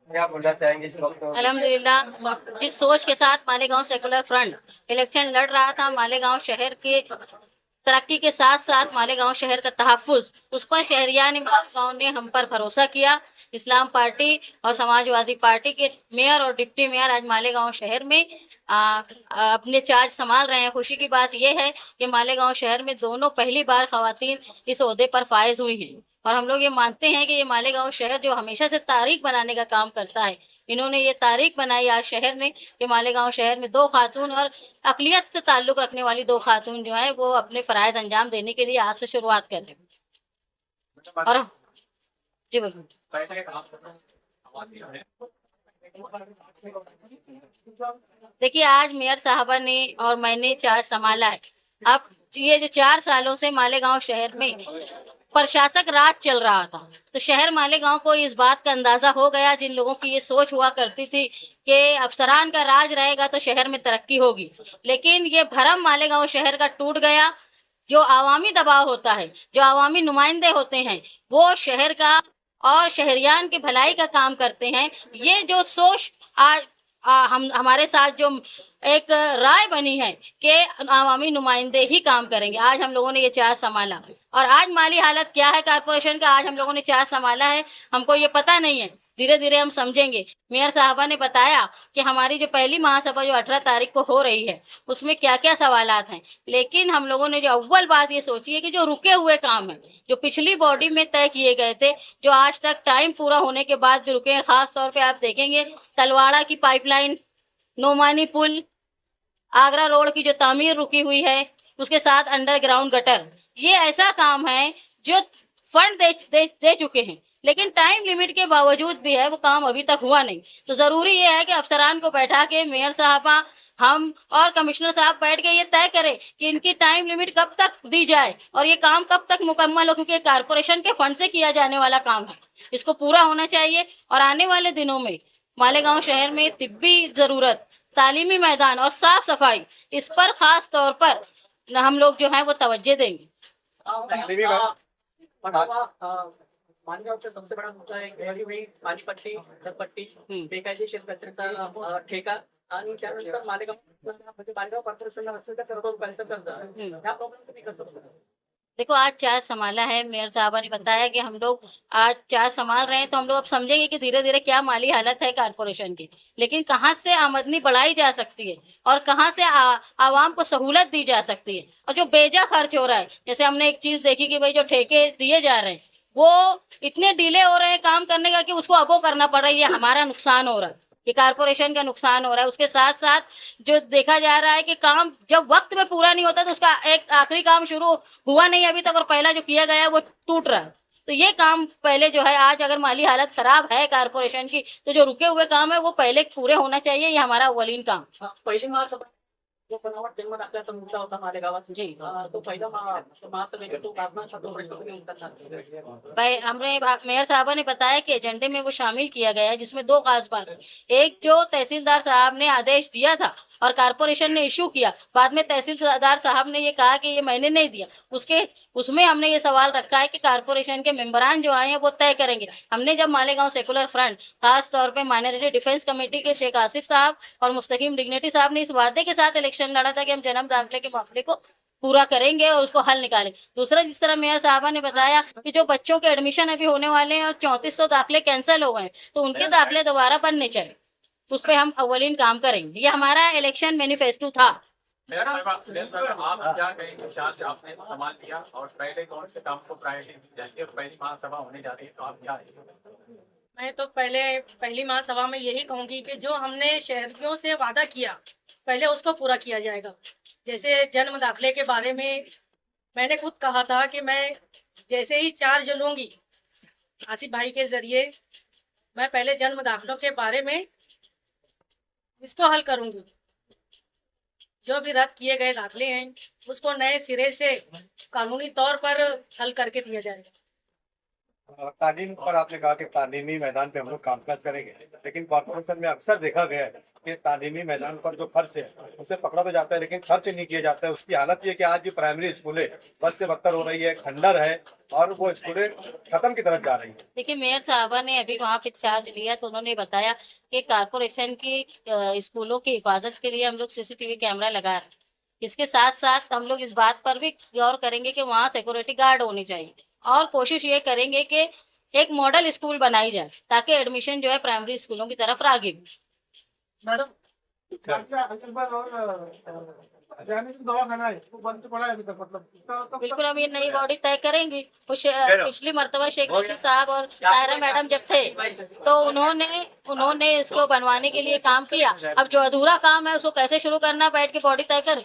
क्या बोलना चाहेंगे इस वक्त? अल्हम्दुलिल्लाह, जिस सोच के साथ मालेगांव सेकुलर फ्रंट इलेक्शन लड़ रहा था, मालेगांव शहर के तरक्की के साथ साथ मालेगांव शहर का तहफ़्फ़ुज़, उस पर शहरियान मालेगांव ने हम पर भरोसा किया। इस्लाम पार्टी और समाजवादी पार्टी के मेयर और डिप्टी मेयर आज मालेगांव शहर में अपने चार्ज संभाल रहे हैं। खुशी की बात ये है कि मालेगांव शहर में दोनों पहली बार ख़वातीन इस ओहदे पर फ़ाइज़ हुई हैं और हम लोग ये मानते हैं कि ये मालेगांव शहर जो हमेशा से तारीख़ बनाने का काम करता है, इन्होंने ये तारीख़ बनाई आज शहर ने कि मालेगांव शहर में 2 खातून और अक़लियत से ताल्लुक़ रखने वाली 2 खातून जो हैं वो अपने फ़राइज़ अंजाम देने के लिए आज से शुरुआत कर रहे हैं। और जी बिल्कुल। देखिए, आज मेयर साहबा ने और मैंने चार्ज सँभाला है। अब ये जो 4 सालों से मालेगांव शहर में प्रशासक राज चल रहा था, तो शहर मालेगांव को इस बात का अंदाज़ा हो गया, जिन लोगों की ये सोच हुआ करती थी कि अफ़सरान का राज रहेगा तो शहर में तरक्की होगी। लेकिन ये भरम मालेगांव शहर का टूट गया। जो अवामी दबाव होता है, जो अवामी नुमाइंदे होते हैं, वो शहर का और शहरियान की भलाई का काम करते हैं। ये जो सोच आज हम हमारे साथ जो एक राय बनी है कि अवामी नुमाइंदे ही काम करेंगे। आज हम लोगों ने ये चार्ज सँभाला और आज माली हालत क्या है कारपोरेशन का, आज हम लोगों ने चार्ज सँभाला है, हमको ये पता नहीं है। धीरे-धीरे हम समझेंगे। मेयर साहबा ने बताया कि हमारी जो पहली महासभा जो 18 तारीख को हो रही है, उसमें क्या-क्या सवालात हैं। लेकिन हम लोगों ने जो अव्वल बात ये सोची है कि जो रुके हुए काम हैं, जो पिछली बॉडी में तय किए गए थे, जो आज तक टाइम पूरा होने के बाद भी रुके हैं, ख़ास तौर पे आप देखेंगे तलवाड़ा की पाइपलाइन, नोमानी पुल, आगरा रोड की जो तामीर रुकी हुई है, उसके साथ अंडरग्राउंड गटर, ये ऐसा काम है जो फंड दे चुके हैं, लेकिन टाइम लिमिट के बावजूद भी है वो काम अभी तक हुआ नहीं। तो ज़रूरी ये है कि अफ़सरान को बैठा के मेयर साहबा, हम और कमिश्नर साहब बैठ के ये तय करें कि इनकी टाइम लिमिट कब तक दी जाए और ये काम कब तक मुकम्मल हो, क्योंकि कारपोरेशन के फंड से किया जाने वाला काम है। इसको पूरा होना चाहिए और आने वाले दिनों में मालेगांव शहर में तिब्बी ज़रूरत, तालीमी मैदान और साफ-सफाई, इस पर ख़ास तौर पर हम लोग जो हैं वो तवज्जो देंगे। मानगावचा सबसे बडा मुद्दा आहे गहरी हुई पाणीपट्टी, घरपट्टी, हुँ। बेकायदेशीर कचऱ्याचा ठेका आणि त्यानंतर मालेगाव म्हणजे मालेगाव कॉर्पोरेशनला असलेलं कर्ज रुपयांचं कर्ज हुँ। ह्या प्रॉब्लेम तुम्ही कसं बघता? देखो, आज चार्ज सँभाला है, मेयर साहबा ने बताया कि हम लोग आज चार्ज सँभाल रहे हैं, तो हम लोग अब समझेंगे कि धीरे-धीरे क्या माली हालत है कारपोरेशन की। लेकिन कहाँ से आमदनी बढ़ाई जा सकती है और कहाँ से आवाम को सहूलत दी जा सकती है और जो बेजा खर्च हो रहा है, जैसे हमने एक चीज़ देखी कि भई जो ठेके दिए जा रहे हैं, वो इतने डिले हो रहे हैं काम करने का कि उसको अबो करना पड़ रहा है, ये हमारा नुकसान हो रहा है। ये कारपोरेशन का नुकसान हो रहा है। उसके साथ-साथ जो देखा जा रहा है कि काम जब वक़्त में पूरा नहीं होता तो उसका एक आखिरी काम शुरू हुआ नहीं अभी तक और पहला जो किया गया है वो टूट रहा है। तो ये काम पहले जो है, आज अगर माली हालत खराब है कारपोरेशन की, तो जो रुके हुए काम है वो पहले पूरे होना चाहिए, ये हमारा अव्वलीन काम। पहिली महासभा जो बनावट जन्म दाखल्याचा मुद्दा होता मालेगावात जी। तो पहिला महासभेचा तो काढणार तो प्रश्न तुम्ही उचलणार. मेयर साहबा ने बताया कि एजेंडे में वो शामिल किया गया है, जिसमें 2 ख़ास बात है। एक, जो तहसीलदार साहब ने आदेश दिया था और कारपोरेशन ने इश्यू किया, बाद में तहसीलदार साहब ने ये कहा कि ये मैंने नहीं दिया। उसमें हमने ये सवाल रखा है कि कारपोरेशन के मेंबरान जो आए हैं वो तय करेंगे। हमने जब मालेगांव सेकुलर फ्रंट, ख़ास तौर पे माइनॉरिटी डिफेंस कमेटी के शेख आसिफ साहब और मुस्तकीम डिग्निटी साहब ने इस वादे के साथ इलेक्शन लड़ा था कि हम जन्म दाखिले के मामले को पूरा करेंगे और उसको हल निकालेंगे। दूसरा, जिस तरह मेयर साहबा ने बताया कि जो बच्चों के एडमिशन अभी होने वाले हैं और 3400 दाखिले कैंसल हो गए हैं, तो उनके दाखिले दोबारा बनने चाहिए। उस पे हम अव्वलीन काम करेंगे। ये हमारा इलेक्शन मैनिफेस्टो था। मेयर साहब, आप क्या कहेंगे? चार्ज आपने संभाल लिया और पहले कौन से काम को प्रायोरिटी दी जाएगी और पहली महासभा होने जा रही है, तो आप क्या मैं तो पहली महासभा में यही कहूंगी कि जो हमने शहरियों से वादा किया, पहले उसको पूरा किया जाएगा। जैसे जन्म दाखिले के बारे में मैंने खुद कहा था कि मैं जैसे ही चार्ज लूंगी आसिफ भाई के जरिए, मैं पहले जन्म दाखिलों के बारे में इसको हल करूंगी। जो भी रद्द किए गए दाखिले हैं उसको नए सिरे से कानूनी तौर पर हल करके दिया जाएगा। तालीम पर आपने कहा कि तालीमी मैदान पे हम लोग कामकाज करेंगे, लेकिन कॉर्पोरेशन में अक्सर देखा गया है कि तालीमी मैदान पर जो खर्च है उसे पकड़ा तो जाता है लेकिन खर्च नहीं किया जाता है। उसकी हालत ये कि आज भी प्राइमरी स्कूलें बद से बदतर हो रही है, खंडर है और वो स्कूलें खत्म की तरफ जा रही है। देखिए मेयर साहबा ने अभी वहाँ पे चार्ज लिया तो उन्होंने बताया कि कारपोरेशन की स्कूलों की हिफाजत के लिए हम लोग सीसीटीवी कैमरा लगा रहे हैं। इसके साथ साथ हम लोग इस बात पर भी गौर करेंगे कि वहाँ सिक्योरिटी गार्ड होनी चाहिए और कोशिश ये करेंगे कि एक मॉडल स्कूल बनाई जाए ताकि एडमिशन जो है प्राइमरी स्कूलों की तरफ रागिब हो। मैडम दवाखाना है वो बंद पड़ा है अभी तक, मतलब इसका मतलब बिल्कुल हम ये नई बॉडी तय करेंगी। पिछली मरतबा शेख रशीद साहब और ताहिरा मैडम जब थे तो उन्होंने इसको बनवाने के लिए काम किया। अब जो अधूरा काम है उसको कैसे शुरू करना है बैठ के बॉडी तय करें।